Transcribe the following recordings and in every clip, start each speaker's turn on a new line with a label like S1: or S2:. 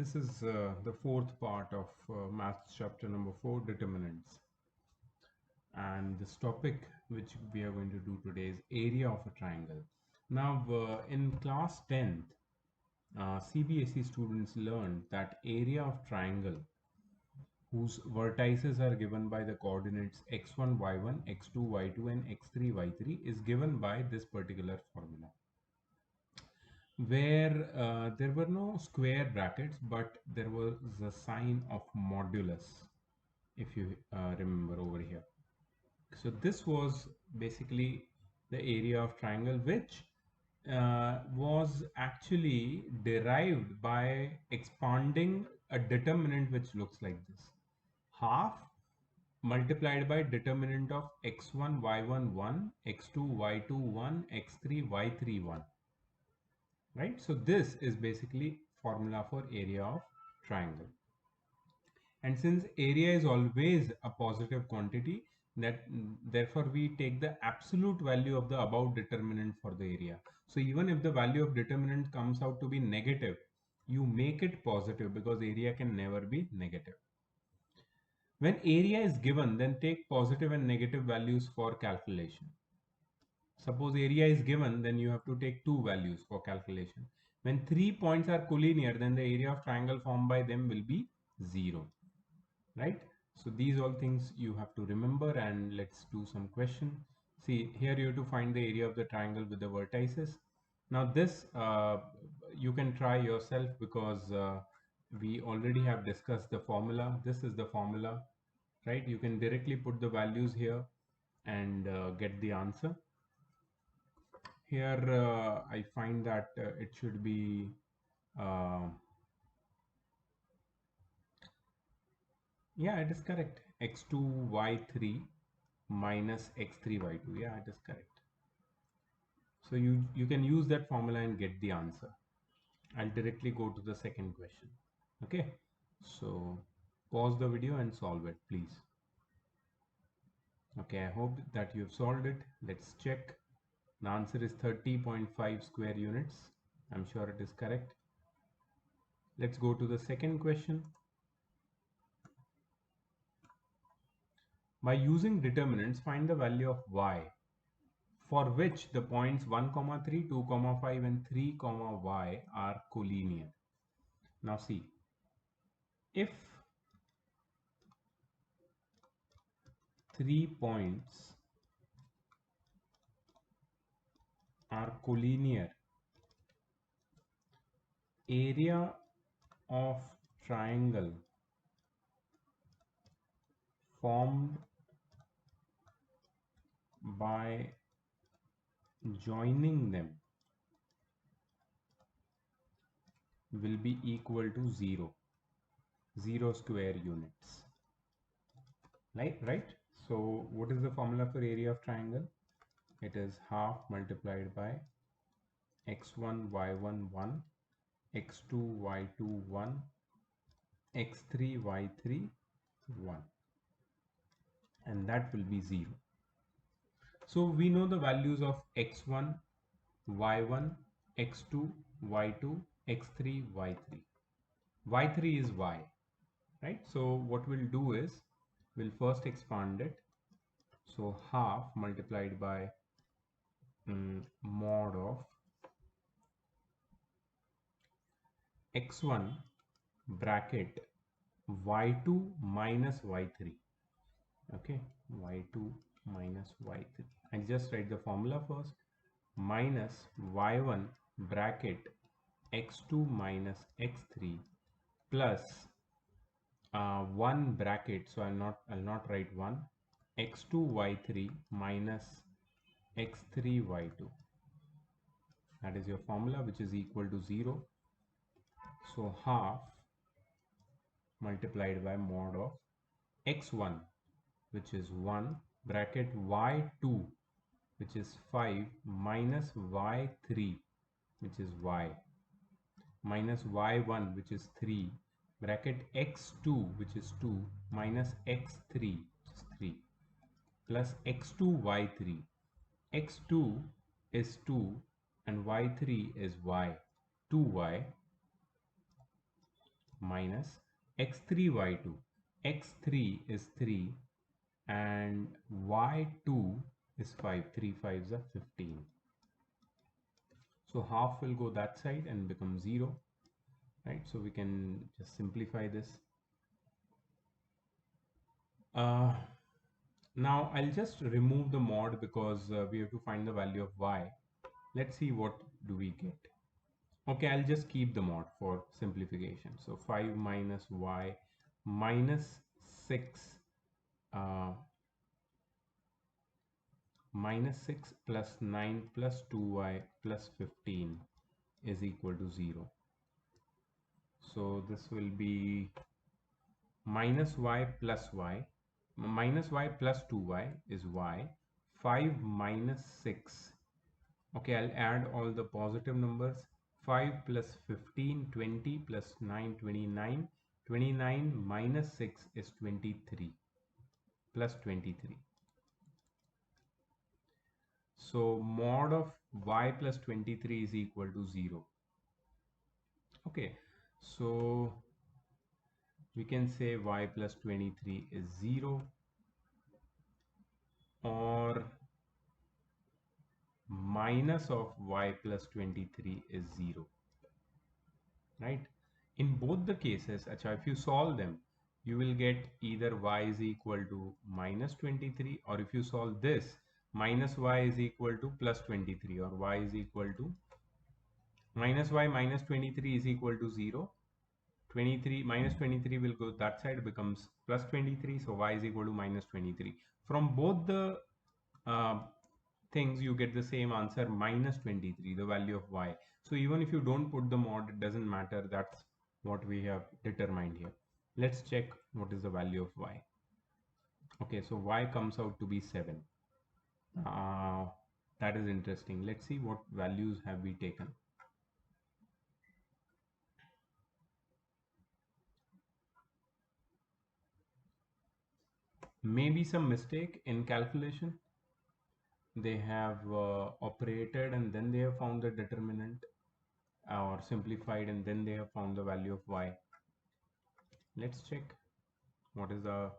S1: This is the fourth part of maths chapter number 4, determinants. And this topic which we are going to do today is area of a triangle. Now, in class 10th, CBSE students learned that area of triangle whose vertices are given by the coordinates x1, y1, x2, y2 and x3, y3 is given by this particular formula, where there were no square brackets, but there was a sign of modulus, if you remember over here. So this was basically the area of triangle, which was actually derived by expanding a determinant which looks like this: half multiplied by determinant of x1 y1 1, x2 y2 1, x3 y3 1. Right, so this is basically formula for area of triangle. And since area is always a positive quantity, that therefore we take the absolute value of the above determinant for the area. So even if the value of determinant comes out to be negative, you make it positive because area can never be negative. When area is given, then take positive and negative values for calculation. Suppose area is given, then you have to take two values for calculation. When 3 points are collinear, then the area of triangle formed by them will be 0. Right? So these all things you have to remember, and let's do some question. See, here you have to find the area of the triangle with the vertices. Now this you can try yourself, because we already have discussed the formula. This is the formula, right? You can directly put the values here and get the answer. Here I find that it should be uh, yeah, it is correct. X2 y3 minus x3 y2. Yeah, it is correct. So you can use that formula and get the answer. I'll directly go to the second question. Okay, so pause the video and solve it, please. Okay, I hope that you've solved it. Let's check. The answer is 30.5 square units. I'm sure it is correct. Let's go to the second question. By using determinants, find the value of y for which the points 1, 3, 2, 5 and 3, y are collinear. Now see, if 3 points are collinear, area of triangle formed by joining them will be equal to 0 square units. Right? So what is the formula for area of triangle? It is half multiplied by x1 y1 1, x2 y2 1, x3 y3 1, and that will be 0. So we know the values of x1 y1, x2 y2, x3 y3. y3 is y, right? So what we'll do is we'll first expand it. So half multiplied by mod of x1 bracket y2 minus y3. Okay, y2 minus y3. I just write the formula first. Minus y1 bracket x2 minus x3 plus 1 bracket, so I'll not write 1, x2 y3 minus x3 y2. That is your formula, which is equal to 0. So half multiplied by mod of x1, which is 1, bracket y2, which is 5, minus y3, which is y, minus y1, which is 3, bracket x2, which is 2, minus x3, which is 3, plus x2 y3. x2 is 2 and y3 is y, 2y minus x3 y2. x3 is 3 and y2 is 5. 3 5s are 15. So half will go that side and become 0, right? So we can just simplify this. Now I'll just remove the mod because we have to find the value of y. Let's see what do we get. Okay, I'll just keep the mod for simplification. So 5 minus y minus 6 uh, minus 6 plus 9 plus 2y plus 15 is equal to 0. So this will be minus y plus y. Minus y plus 2y is y. 5 minus 6. Okay, I'll add all the positive numbers. 5 plus 15, 20 plus 9, 29. 29 minus 6 is 23 plus 23. So mod of y plus 23 is equal to 0. Okay, so we can say y plus 23 is 0, or minus of y plus 23 is 0, right? In both the cases, if you solve them, you will get either y is equal to minus 23, or if you solve this, minus y is equal to plus 23, or y is equal to minus y minus 23 is equal to 0. 23 minus 23 will go that side, becomes plus 23, so y is equal to minus 23. From both the uh, things you get the same answer, minus 23, the value of y. So even if you don't put the mod, it doesn't matter. That's what we have determined here. Let's check what is the value of y. Okay, so y comes out to be 7. That is interesting. Let's see what values have we taken. Maybe some mistake in calculation. They have operated and then they have found the determinant, or simplified and then they have found the value of y. Let's check what is the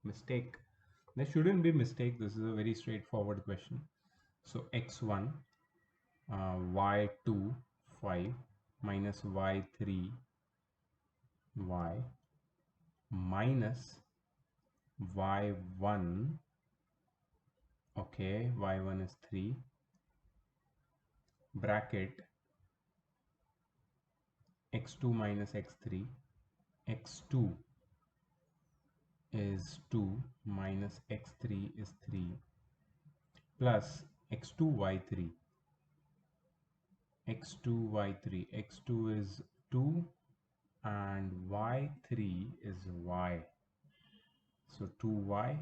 S1: mistake. There shouldn't be mistake. This is a very straightforward question. So x1 y2 5 minus y3 y minus y1. Okay, y1 is 3 bracket x2 minus x3. x2 is 2 minus x3 is 3 plus x2 y3. x2 y3. x2 is 2 and y3 is y. So 2y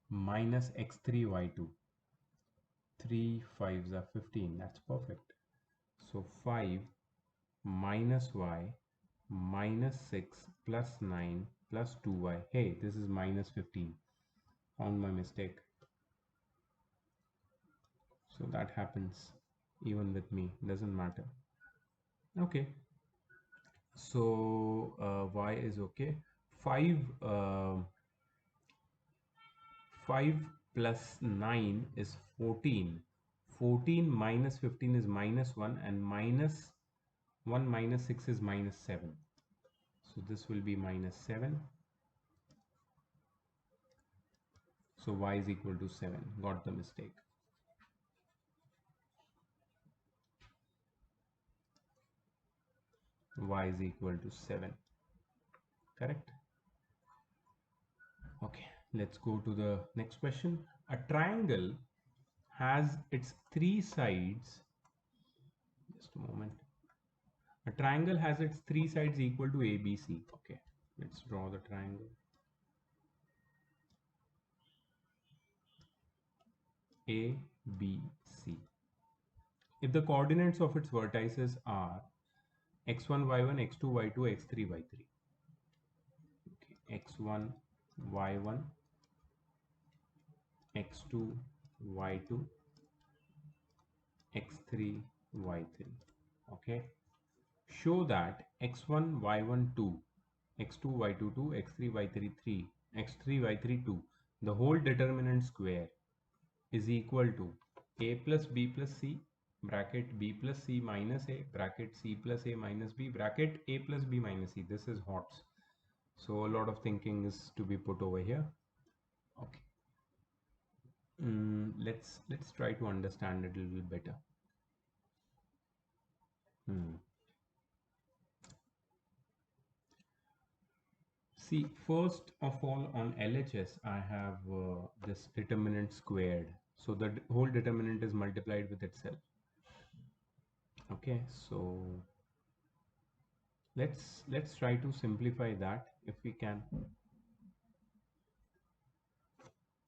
S1: minus x3 y2. 3 5s are 15. That's perfect. So 5 minus y minus 6 plus 9 plus 2y. Hey, this is minus 15. Found my mistake. So that happens even with me, doesn't matter. Okay, so y is okay. 5 5 plus 9 is 14. 14 minus 15 is minus 1, and minus 1 minus 6 is minus 7. So this will be minus 7. So y is equal to 7. Got the mistake. Y is equal to 7. Correct? Okay, let's go to the next question. A triangle has its 3 sides. Just a moment. A triangle has its 3 sides equal to ABC. Okay, let's draw the triangle. A, B, C. If the coordinates of its vertices are x1, y1, x2, y2, x3, y3. Okay, x1, y1, x2, y2, x3, y3. Okay, show that x1 y1 2, x2 y2 2, x3 y3 3, x3 y3 2, the whole determinant square is equal to a plus b plus c bracket b plus c minus a bracket c plus a minus b bracket a plus b minus c. This is HOTS. So a lot of thinking is to be put over here. Okay. Let's try to understand it a little better. Hmm. See, first of all, on LHS, I have this determinant squared. So the whole determinant is multiplied with itself. Okay, so let's try to simplify that if we can.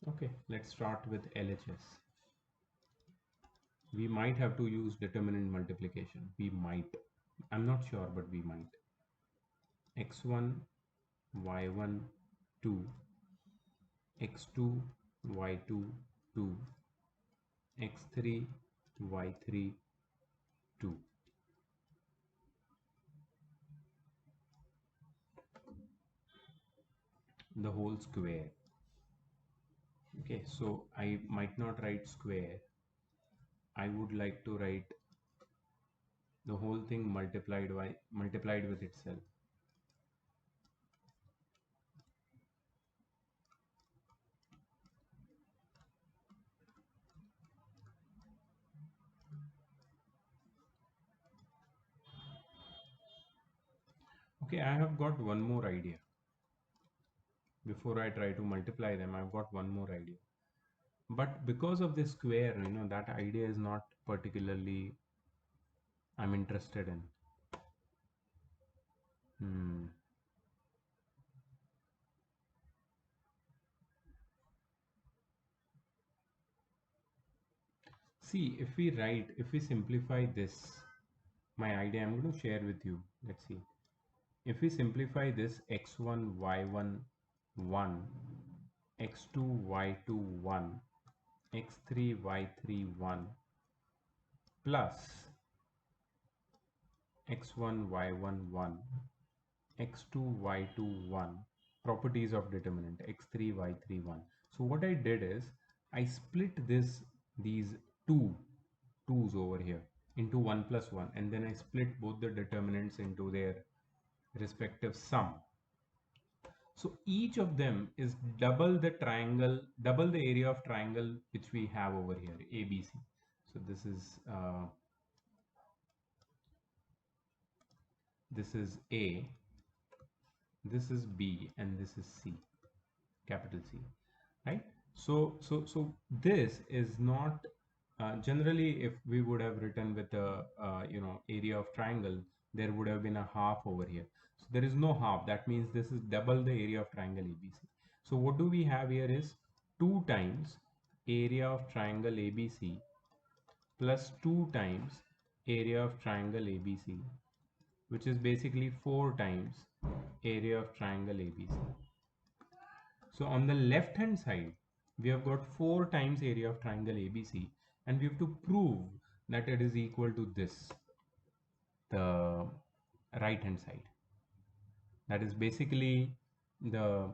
S1: Okay, let's start with LHS. We might have to use determinant multiplication. We might. I'm not sure, but we might. x1, y1, 2, x2, y2, 2, x3, y3, 2. The whole square. Okay, so I might not write square. I would like to write the whole thing multiplied with itself. Okay, I have got one more idea. Before I try to multiply them, I've got one more idea. But because of this square, that idea is not particularly I'm interested in. Hmm. See, if we simplify this, my idea I'm going to share with you. Let's see. If we simplify this x1, y1, 1, x2, y2, 1, x3, y3, 1, plus x1, y1, 1, x2, y2, 1, properties of determinant, x3, y3, 1. So what I did is, I split these twos over here into 1 plus 1, and then I split both the determinants into their respective sum. So each of them is double the area of triangle which we have over here, ABC. So this is A, this is B, and this is C, capital C, right? So this is not generally, if we would have written with a area of triangle, there would have been a half over here. So there is no half. That means this is double the area of triangle ABC. So what do we have here is 2 times area of triangle ABC plus 2 times area of triangle ABC, which is basically 4 times area of triangle ABC. So on the left hand side, we have got 4 times area of triangle ABC, and we have to prove that it is equal to this, the right hand side. That is basically the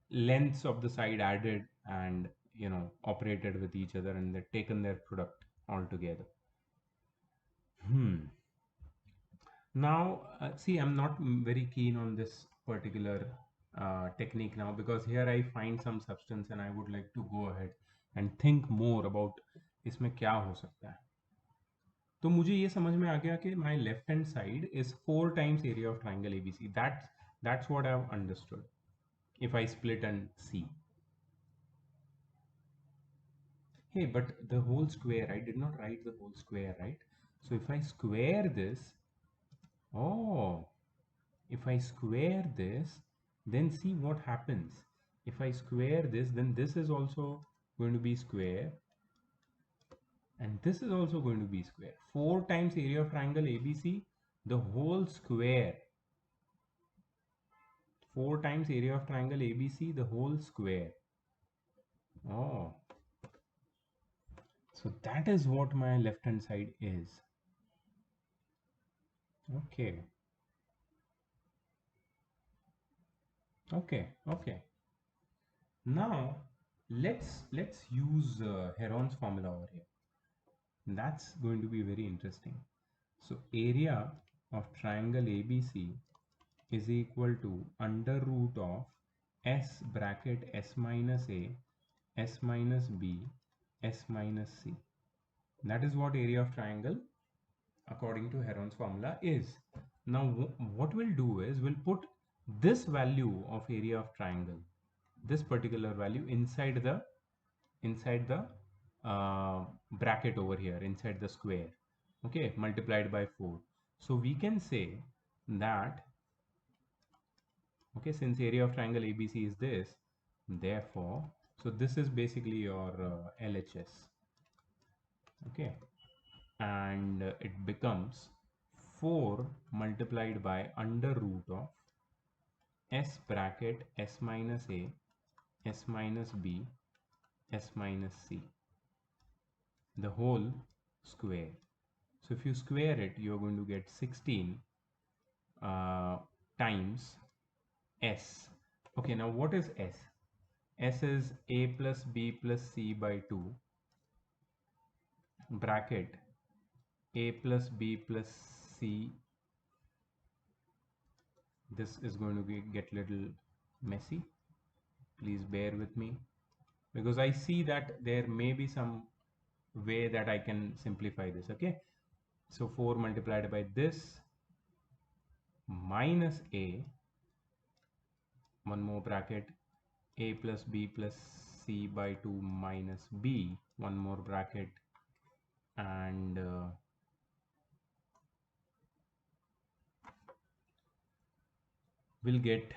S1: lengths of the side added and operated with each other, and they've taken their product all together. Now, see, I'm not very keen on this particular technique now, because here I find some substance and I would like to go ahead and think more about इसमें क्या हो सकता है. तो मुझे ये समझ में आ गया कि my left hand side is 4 times area of triangle ABC. That's what I've understood if I split and see. Hey, but the whole square, I did not write the whole square, right? So if I square this, oh, if I square this, then see what happens. If I square this, then this is also going to be square, and this is also going to be square. 4 times area of triangle ABC, the whole square. 4 times area of triangle ABC, the whole square. Oh, so that is what my left hand side is. Okay. Okay. Okay. Now let's use Heron's formula over here. That's going to be very interesting. So area of triangle ABC is equal to under root of S bracket S minus A, S minus B, S minus C. That is what area of triangle according to Heron's formula is. Now what we'll do is we'll put this value of area of triangle, this particular value inside the bracket over here, inside the square, okay, multiplied by 4. So we can say that, okay, since area of triangle ABC is this, therefore, so this is basically your LHS, okay, and it becomes 4 multiplied by under root of S bracket S minus A, S minus B, S minus C, the whole square. So if you square it, you're going to get 16 times S. Okay, now what is S? S is A plus B plus C by 2 bracket A plus B plus C. This is going to get little messy. Please bear with me because I see that there may be some way that I can simplify this. Okay, so 4 multiplied by this minus A, one more bracket, A plus B plus C by 2 minus B, one more bracket, and we'll get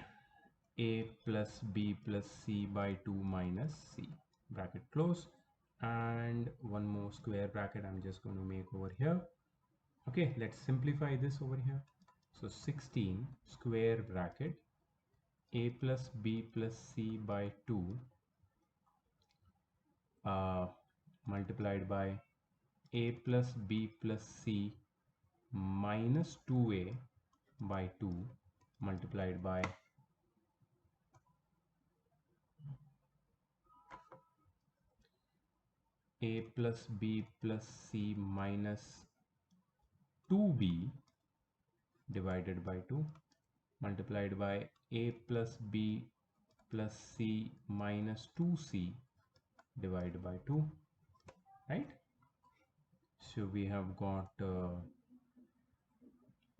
S1: A plus B plus C by 2 minus C, bracket close, and one more square bracket I'm just going to make over here. Okay, let's simplify this over here. So 16 square bracket A plus B plus C by 2 multiplied by A plus B plus C minus 2A by 2 multiplied by A plus B plus C minus 2B divided by 2 multiplied by A plus B plus C minus 2C divided by 2, right? So we have got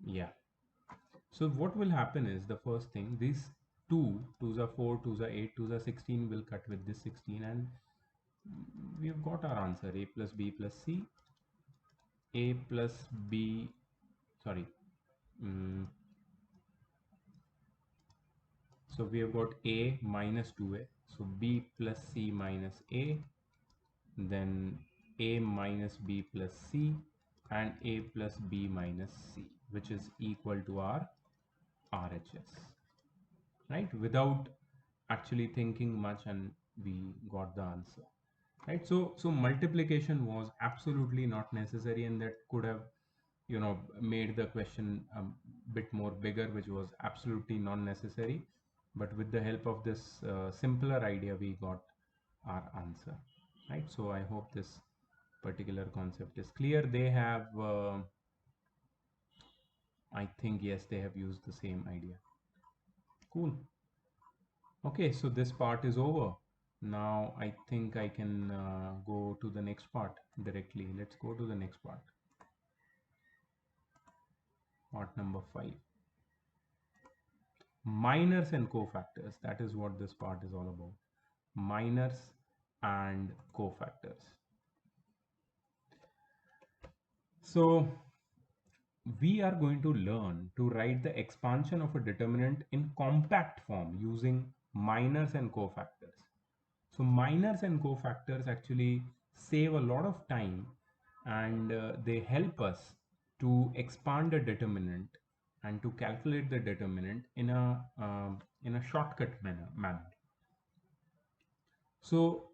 S1: yeah. So what will happen is, the first thing, these 2 2s are 4, 2s are 8, 2s are 16 will cut with this 16, and we have got our answer. A plus B plus C, A plus B, sorry, mm, so we have got A minus 2A, so B plus C minus A, then A minus B plus C, and A plus B minus C, which is equal to our RHS, right? Without actually thinking much, and we got the answer, right? So multiplication was absolutely not necessary, and that could have, made the question a bit more bigger, which was absolutely not necessary. But with the help of this simpler idea, we got our answer, right? So I hope this particular concept is clear. They have I think, yes, they have used the same idea. Cool. Okay, so this part is over. Now I think I can go to the next part directly. Let's go to the next part. Part number 5. Minors and cofactors. That is what this part is all about. Minors and cofactors. So we are going to learn to write the expansion of a determinant in compact form using minors and cofactors. So minors and cofactors actually save a lot of time, and they help us to expand a determinant and to calculate the determinant in a shortcut manner. So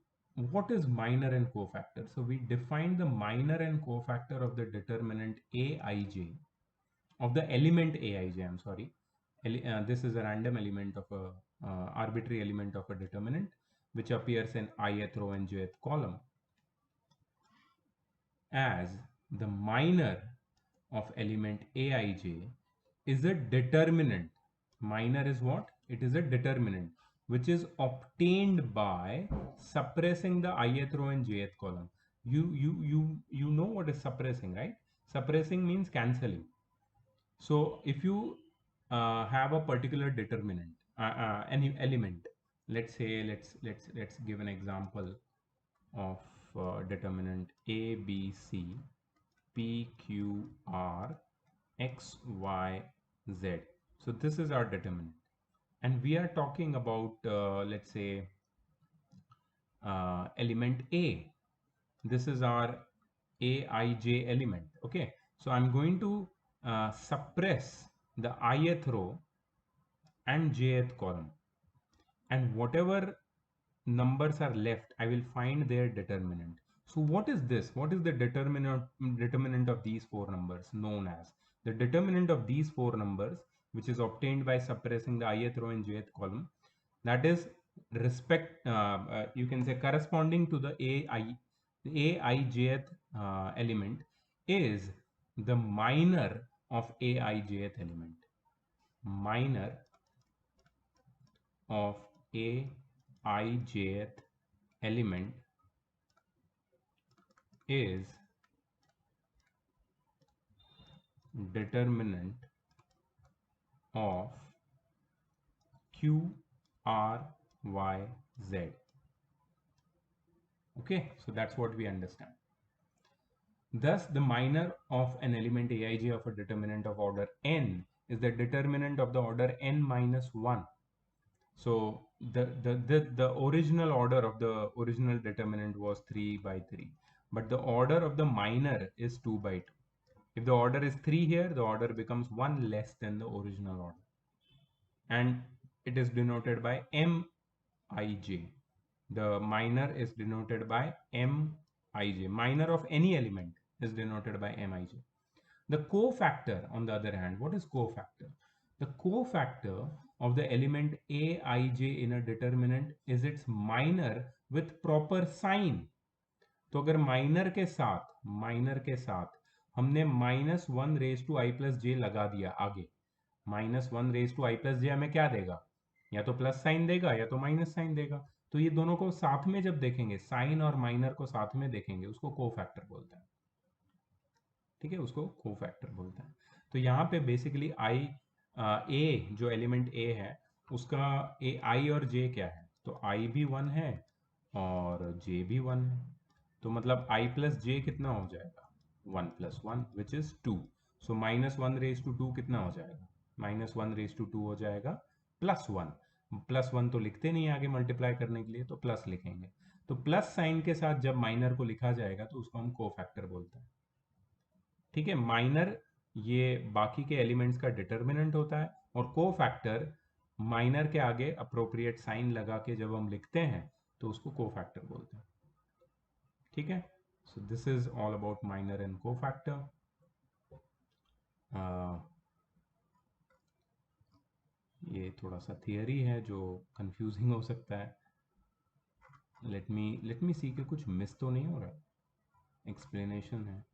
S1: what is minor and cofactor? So we define the minor and cofactor of the determinant Aij of the element aij, I'm sorry, this is a random element of a arbitrary element of a determinant which appears in ith row and jth column, as the minor of element aij is a determinant. Minor is what? It is a determinant which is obtained by suppressing the ith row and jth column. You know what is suppressing, right? Suppressing means cancelling. So if you have a particular determinant, any element, let's say let's give an example of determinant a b c p q r x y z. So this is our determinant, and we are talking about let's say element a. This is our aij element. Okay, so I'm going to suppress the ith row and jth column, and whatever numbers are left, I will find their determinant. So what is this? What is the determinant of these four numbers? Known as the determinant of these four numbers, which is obtained by suppressing the ith row and jth column, that is you can say corresponding to the aijth element, is the minor of aijth element. Minor of aijth element is determinant of q r y z. Okay, so that's what we understand. Thus the minor of an element aij of a determinant of order n is the determinant of the order n minus 1. So the original order of the original determinant was 3 by 3, but the order of the minor is 2 by 2. If the order is 3 here, the order becomes 1 less than the original order, and it is denoted by mij. The minor is denoted by mij. Minor of any element is denoted by mij. The cofactor, on the other hand, what is cofactor? The cofactor of the element aij in a determinant is its minor with proper sign. तो अगर minor के साथ हमने -1 raised to i+j लगा दिया आगे, -1 raised to i+j हमें क्या देगा? या तो प्लस साइन देगा या तो माइनस साइन देगा। तो ये दोनों को साथ में जब देखेंगे, साइन और माइनर को साथ में देखेंगे, उसको कोफैक्टर बोलते हैं। ठीक है, उसको कोफैक्टर बोलते हैं। तो यहाँ पे बेसिकली ए जो एलिमेंट ए है उसका आई और जे क्या है? तो आई भी 1 है और जे भी 1 है, तो मतलब आई प्लस जे कितना हो जाएगा? 1 + 1 which is 2। So -1 raised to 2 कितना हो जाएगा? -1 raised to 2 हो जाएगा +1। +1 तो लिखते नहीं आगे मल्टीप्लाई करने के लिए, तो प्लस लिखेंगे। तो प्लस साइन के साथ जब माइनर को लिखा जाएगा तो उसको हम कोफैक्टर बोलते हैं। ठीक है, माइनर ये बाकी के एलिमेंट्स का डिटर्मिनेंट होता है, और कोफैक्टर माइनर के आगे अप्रोप्रिएट साइन लगा के जब हम लिखते हैं तो उसको कोफैक्टर बोलते हैं। ठीक है, so this is all about minor and cofactor. ये थोड़ा सा थियरी है जो कंफ्यूजिंग हो सकता है। लेट मी सी के कुछ मिस तो नहीं हो रहा है। एक्सप्लेनेशन है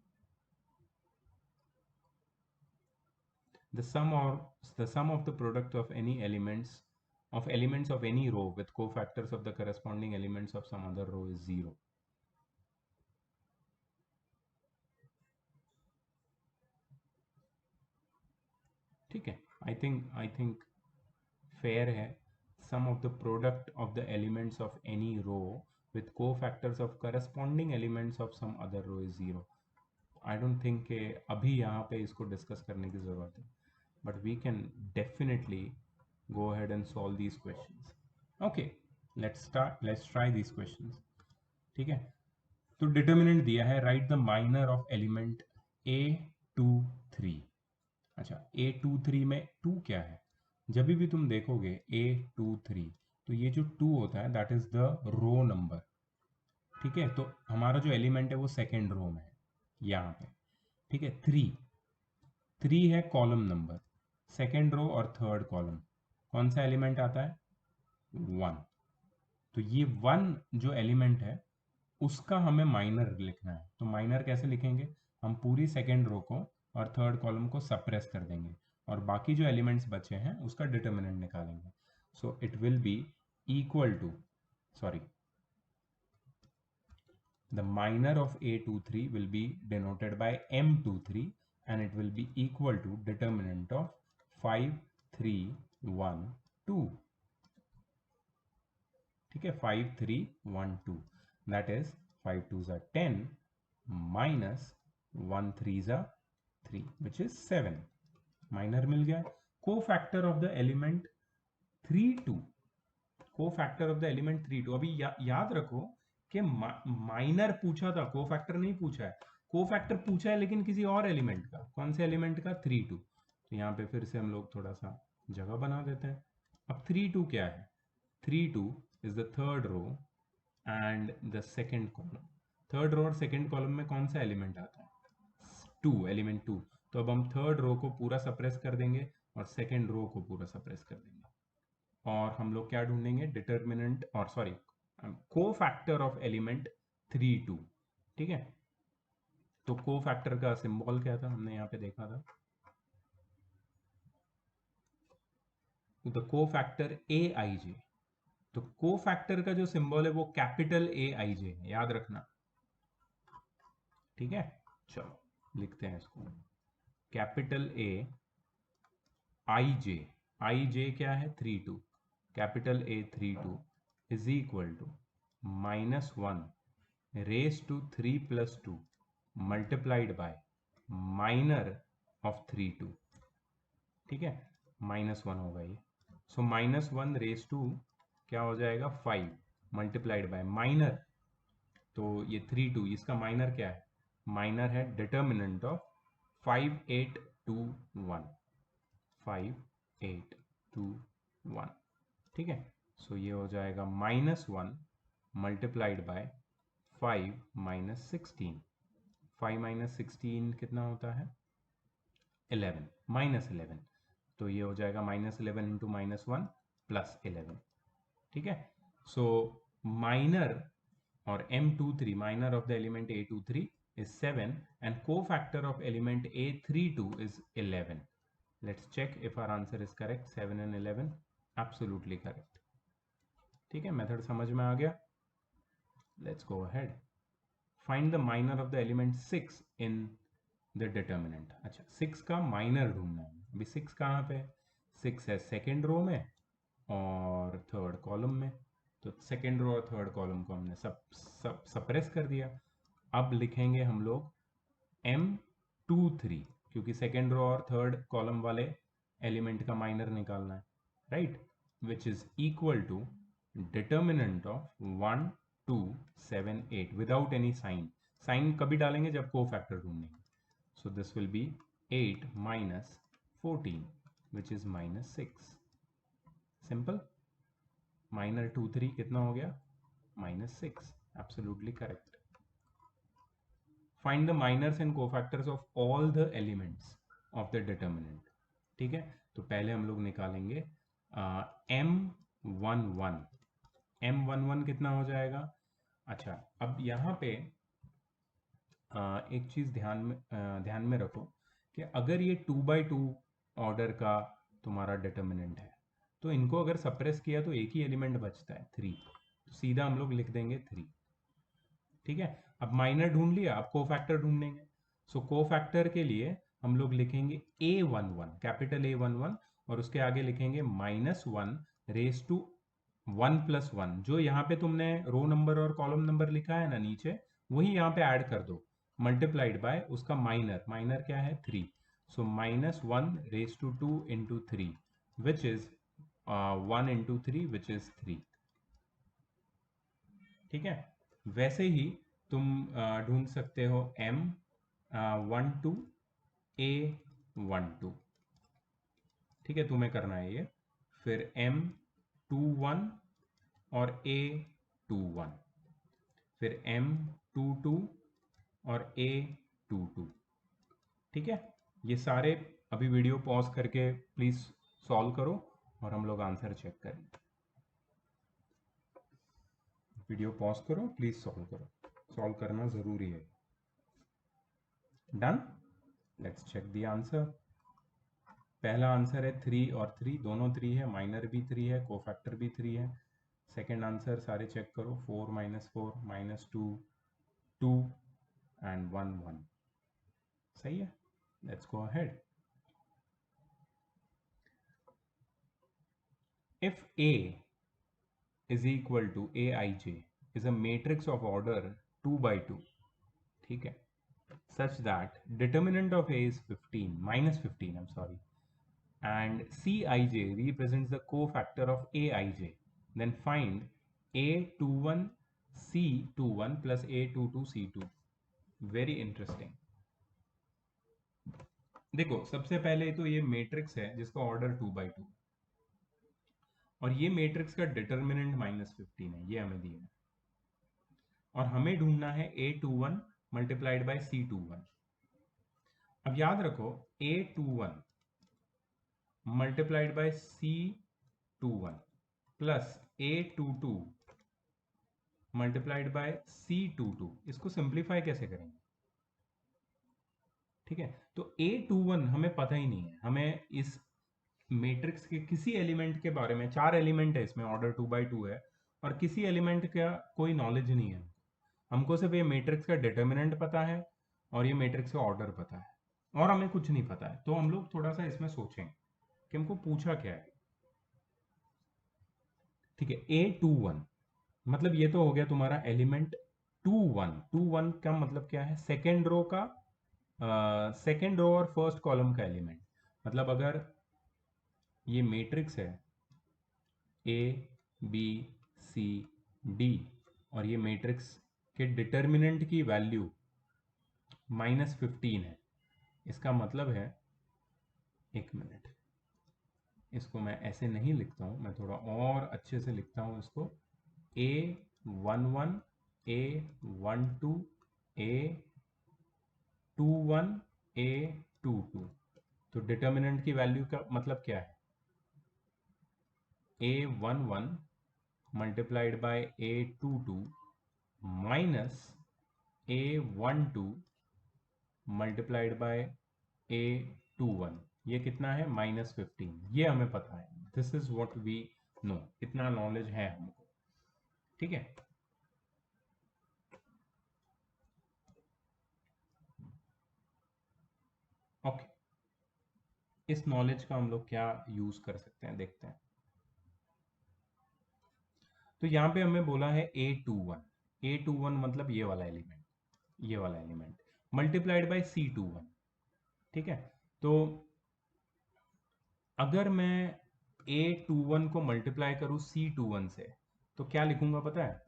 S1: the sum of the product of any elements of any row with cofactors of the corresponding elements of some other row is 0. ठीक है, I think fair है। sum of the product of the elements of any row with cofactors of corresponding elements of some other row is 0. I don't think कि अभी यहाँ पे इसको discuss करने की ज़रूरत है, but we can definitely go ahead and solve these questions. Okay, let's try these questions. ठीक है, तो डिटर्मिनेंट दिया है, right the minor of element a23। अच्छा, a23 में 2 क्या है? जब भी तुम देखोगे a23, तो ये जो 2 होता है that is the row number. ठीक है, तो हमारा जो एलिमेंट है वो सेकेंड रो में है यहाँ पे। ठीक है, 3 है कॉलम नंबर, सेकेंड रो और थर्ड कॉलम, कौन सा एलिमेंट आता है? 1। तो ये 1 जो एलिमेंट है उसका हमें माइनर लिखना है। तो माइनर कैसे लिखेंगे? हम पूरी सेकेंड रो को और थर्ड कॉलम को सप्रेस कर देंगे और बाकी जो एलिमेंट्स बचे हैं उसका डिटर्मिनेंट निकालेंगे। So it will be equal to, sorry, the minor of A23 will be denoted by M23 and it will be equal to determinant of 5 3 1 2। ठीक है, 5 3 1 2, that is 5 2s are 10 minus 1 3s are 3 which is 7। Minor मिल गया। को factor of the element 3 2, को factor of the element 3 2। अभी याद रखो कि minor पूछा था, को फैक्टर नहीं पूछा है। को फैक्टर पूछा है लेकिन किसी और एलिमेंट का, कौन से एलिमेंट का? 3 2। तो यहाँ पे फिर से हम लोग थोड़ा सा जगह बना देते हैं। अब 3 2 क्या है? 3 2 is the third row and the second column. Third row और सेकेंड कॉलम में कौन सा एलिमेंट आता है? 2, एलिमेंट 2। तो अब हम थर्ड रो को पूरा सप्रेस कर देंगे और सेकेंड रो को पूरा सप्रेस कर देंगे और हम लोग क्या ढूंढेंगे? डिटर्मिनेंट और सॉरी को फैक्टर ऑफ एलिमेंट 3 2। ठीक है, तो को फैक्टर का सिंबल क्या था? हमने यहाँ पे देखा था, द को फैक्टर ए आई जे। तो को फैक्टर का जो सिंबल है वो कैपिटल ए आई जे है, याद रखना। ठीक है, चलो लिखते हैं इसको, कैपिटल ए आई जे क्या है? 3 2। Capital A 3 2 is equal to -1 raise to 3 + 2 multiplied by minor of 3 2। ठीक है, -1 होगा ये। सो -1 रेज टू क्या हो जाएगा? 5 मल्टीप्लाइड बाय माइनर, तो ये 3 2, इसका माइनर क्या है? माइनर है डिटर्मिनेंट ऑफ 5 8 2 1, 5 8 2 1। ठीक है, सो ये हो जाएगा -1 मल्टीप्लाइड बाय 5 -16। 5 - 16 कितना होता है? 11, -11। तो ये हो जाएगा -11 इंटू -1 प्लस 11। ठीक है, सो माइनर और M23, minor of the element A23 is 7 and cofactor of element A32 is 11। Let's check if our answer is correct। 7 and 11 absolutely correct। ठीक है, मेथड समझ में आ गया। Let's go ahead। Find the minor of the element 6 in the determinant। अच्छा, 6 का minor ढूंढना है। अभी 6 कहाँ पे है? 6 है सेकेंड रो में और थर्ड कॉलम में। तो सेकेंड रो और थर्ड कॉलम को हमने सब सप्रेस कर दिया। अब लिखेंगे हम लोग M23, क्योंकि सेकेंड रो और थर्ड कॉलम वाले एलिमेंट का माइनर निकालना है, right? Which is equal to determinant of 1 2 7 8 without any sign. Sign कभी डालेंगे? जब को फैक्टर ढूंढेंगे। So this will be 8 minus 14 which is -6। Simple. Minor 2 3 कितना हो गया? -6। Absolutely correct. Find the minors and cofactors of all the elements of the determinant. ठीक है, तो पहले हम लोग निकालेंगे M11। M11 कितना हो जाएगा? अच्छा, अब यहाँ पे एक चीज़ ध्यान में रखो कि अगर ये 2x2 ऑर्डर का तुम्हारा डिटर्मिनेंट है तो इनको अगर सप्रेस किया तो एक ही एलिमेंट बचता है 3, तो सीधा हम लोग लिख देंगे 3। ठीक है, अब माइनर ढूंढ लिया, अब को फैक्टर ढूंढेंगे। सो को फैक्टर के लिए हम लोग लिखेंगे A11, कैपिटल A11, और उसके आगे लिखेंगे -1 रेज टू 1 + 1। जो यहाँ पे तुमने रो नंबर और कॉलम नंबर लिखा है ना नीचे, वही यहाँ पे ऐड कर दो, मल्टीप्लाइड बाय उसका माइनर। माइनर क्या है? 3। So -1 raise to 2 into 3 which is 1 into 3 which is 3। ठीक है, वैसे ही तुम ढूंढ सकते हो M12 A12। ठीक है, तुम्हें करना है ये। फिर M21 और A21, फिर M22 और A22। ठीक है, ये सारे अभी वीडियो पॉज करके प्लीज सॉल्व करो और हम लोग आंसर चेक करें। वीडियो पॉज करो, प्लीज सॉल्व करो, सॉल्व करना जरूरी है। Done, let's check the answer. पहला आंसर है 3 और 3, दोनों 3 है, माइनर भी 3 है, कोफैक्टर भी 3 है। सेकेंड आंसर सारे चेक करो, 4 -4 -2 2 एंड 1 1। सही है, let's go ahead. If A is equal to Aij is a matrix of order 2 by 2, ठीक है, such that determinant of A is 15 -15, I'm sorry, and Cij represents the cofactor of Aij, then find A21 C21 plus A22 C2। Very interesting. देखो सबसे पहले तो ये matrix है जिसका order 2 by 2, और ये मैट्रिक्स का डिटर्मिनेंट -15 है, ये हमें दिया है, और हमें ढूंढना है A21 मल्टीप्लाइड बाय C21। अब याद रखो A21 multiplied by C21 plus A22 multiplied by C22, इसको सिंप्लीफाई कैसे करेंगे? ठीक है, तो A21 हमें पता ही नहीं है, हमें इस मैट्रिक्स के किसी एलिमेंट के बारे में, 4 एलिमेंट है इसमें, ऑर्डर 2 by 2 है, और किसी एलिमेंट का कोई नॉलेज नहीं है। हमको सिर्फ ये मैट्रिक्स का डिटर्मिनेंट पता है और ये मैट्रिक्स का ऑर्डर पता है, और हमें कुछ नहीं पता है। तो हम लोग थोड़ा सा इसमें सोचें कि हमको पूछा क्या है। ठीक है, A21 मतलब ये तो हो गया तुम्हारा एलिमेंट 21। 21 का मतलब क्या है? सेकेंड रो का, सेकेंड रो और फर्स्ट कॉलम का एलिमेंट। मतलब अगर ये मैट्रिक्स है A B C D और ये मैट्रिक्स के डिटर्मिनेंट की वैल्यू -15 है, इसका मतलब है, एक मिनट, इसको मैं ऐसे नहीं लिखता हूँ, मैं थोड़ा और अच्छे से लिखता हूँ इसको। A11 A12 A21 A22, तो डिटर्मिनेंट की वैल्यू का मतलब क्या है? A11 multiplied by A22 minus A12 multiplied by A21, ये कितना है? -15। ये हमें पता है, this is what we know, इतना नॉलेज है हमको। ठीक है, ओके, इस नॉलेज का हम लोग क्या यूज कर सकते हैं, देखते हैं। तो यहाँ पे हमें बोला है A21, A21 मतलब ये वाला एलिमेंट, ये वाला एलिमेंट मल्टीप्लाइड बाय C21। ठीक है, तो अगर मैं A21 को मल्टीप्लाई करूँ C21 से, तो क्या लिखूंगा पता है?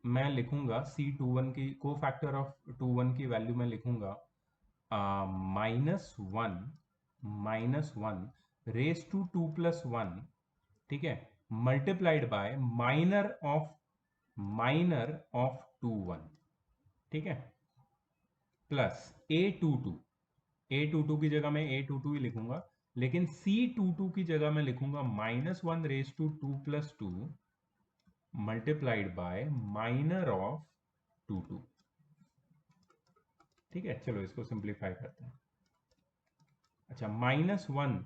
S1: मैं लिखूंगा C21 की को फैक्टर ऑफ 21 की वैल्यू मैं लिखूंगा -1 रेस टू 2+1, ठीक है, मल्टीप्लाइड बाय माइनर ऑफ 21, ठीक है, प्लस A22 की जगह मैं A22 ही लिखूंगा, लेकिन C22 की जगह मैं लिखूंगा -1 raise to 2+2 multiplied by minor of 22। ठीक है, चलो इसको सिंप्लीफाई करते हैं। अच्छा, -1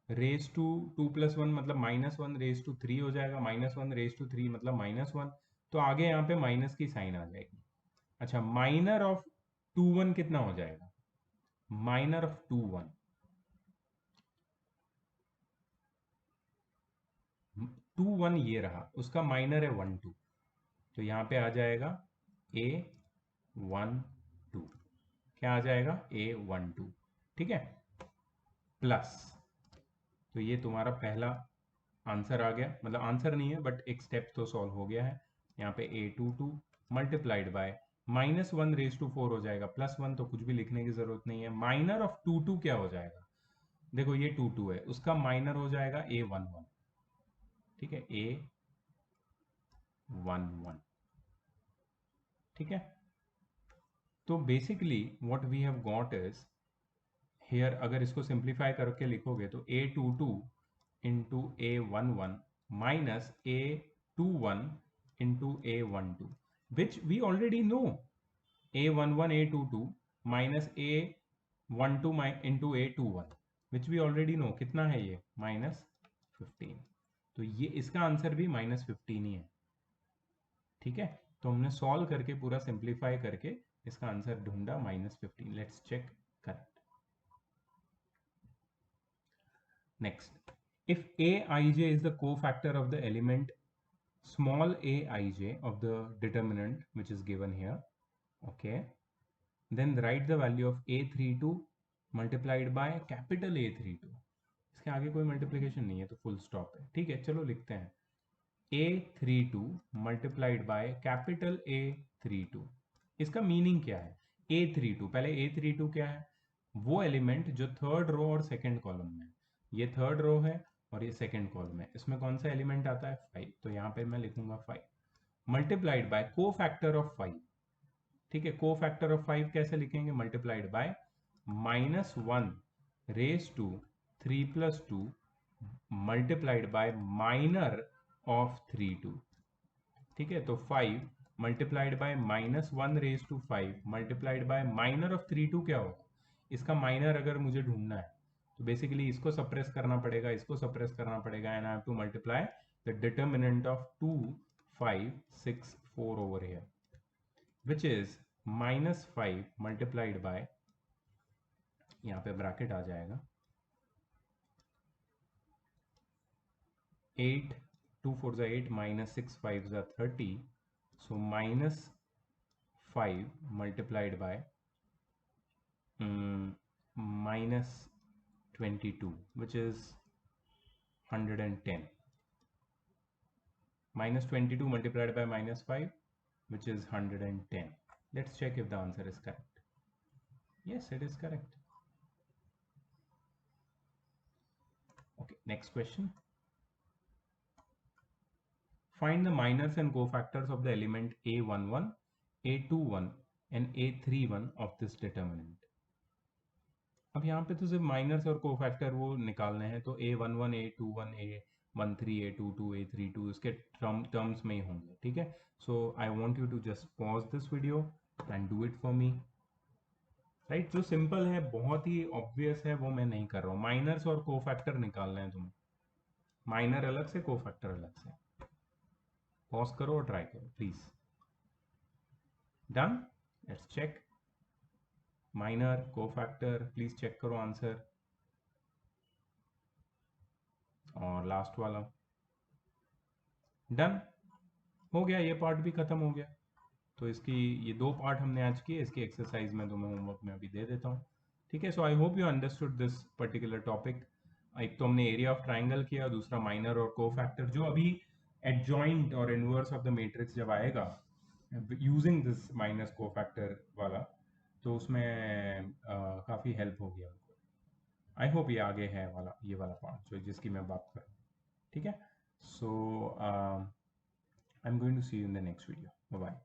S1: रेस टू 2+1 मतलब -1 रेस टू 3 हो जाएगा, -1 रेस टू 3 मतलब -1, तो आगे यहाँ पे माइनस की साइन आ जाएगी। अच्छा, माइनर ऑफ 21 कितना हो जाएगा? माइनर ऑफ 21 ये रहा, उसका माइनर है 12, तो यहाँ पे आ जाएगा A12। क्या आ जाएगा? A12। ठीक है, प्लस, तो ये तुम्हारा पहला आंसर आ गया, मतलब आंसर नहीं है बट एक स्टेप तो सॉल्व हो गया है। यहाँ पे A22 multiplied by -1 raise to 4 हो जाएगा, +1 तो कुछ भी लिखने की जरूरत नहीं है। माइनर ऑफ 22 क्या हो जाएगा? देखो ये 22 है, उसका माइनर हो जाएगा A11। ठीक है, A11। ठीक है, तो basically what we have got is here अगर इसको सिंप्लीफाई करके लिखोगे तो A22 into A11 minus A21 into A12 which we already know A11 A22 minus A12 into A21 which we already know कितना है ये -15। तो ये इसका आंसर भी -15 ही है। ठीक है, तो हमने सॉल्व करके पूरा सिंप्लीफाई करके इसका आंसर ढूंढा -15। Let's check correct. Next, if aij is the cofactor of the element small aij of the determinant which is given here, okay, then write the value of a32 multiplied by capital A32। इसके आगे कोई multiplication नहीं है तो full stop है। ठीक है, चलो लिखते हैं A32 multiplied by capital A32। इसका मीनिंग क्या है? A32, पहले A32 क्या है? वो एलिमेंट जो थर्ड रो और सेकंड कॉलम में, ये थर्ड रो है और ये सेकंड कॉलम है, इसमें कौन सा एलिमेंट आता है? 5। तो यहाँ पे मैं लिखूंगा 5 multiplied by cofactor of 5। ठीक है, को फैक्टर ऑफ 5 कैसे लिखेंगे? Multiplied by -1 raise to 3+2 multiplied by minor of 32। ठीक है, तो 5 multiplied by -1 raise to 5 multiplied by minor of 32 क्या होगा? इसका माइनर अगर मुझे ढूंढना है तो बेसिकली इसको सप्रेस करना पड़ेगा, इसको सप्रेस करना पड़ेगा, and I have to multiply the determinant of 2 5 6 4 over here which is -5 multiplied bye, यहाँ पे ब्रैकेट आ जाएगा, 8 2 4 8 -6 5 30, so -5 multiplied by -22 which is 110, -22 multiplied by -5 which is 110. Let's check if the answer is correct. Yes, it is correct. Okay, next question. Find the minors and cofactors of the element A11, A21 and A31 of this determinant. अब यहाँ पे तो सिर्फ miners और cofactor वो निकालने हैं, तो A11 A21 A13 A22 A32 इसके टर्म्स में ही होंगे। ठीक है, so I want you to just pause this video and do it for me. Right, जो सिंपल है, बहुत ही ऑब्वियस है, वो मैं नहीं कर रहा हूँ। माइनर्स और कोफैक्टर निकालने हैं तुम्हें, माइनर अलग से कोफैक्टर अलग से। पॉज करो और ट्राई करो please. Done, let's check. Minor cofactor, please check करो आंसर। और लास्ट वाला डन हो गया, ये पार्ट भी खत्म हो गया। तो इसकी ये 2 पार्ट हमने आज किए, इसकी एक्सरसाइज में तो मैं होमवर्क में अभी दे देता हूँ। ठीक है, so I hope you understood this particular topic. एक तो हमने एरिया ऑफ ट्राइंगल किया, दूसरा माइनर और कोफैक्टर, जो अभी एडजॉइंट और इनवर्स ऑफ द मैट्रिक्स जब आएगा यूजिंग दिस माइनस कोफैक्टर वाला, तो उसमें काफ़ी हेल्प होगी हमको। आई होप ये आगे है वाला, ये वाला पार्ट जो जिसकी मैं बात कर रहा हूँ। ठीक है, so I am going to see you in the next video. Bye bye.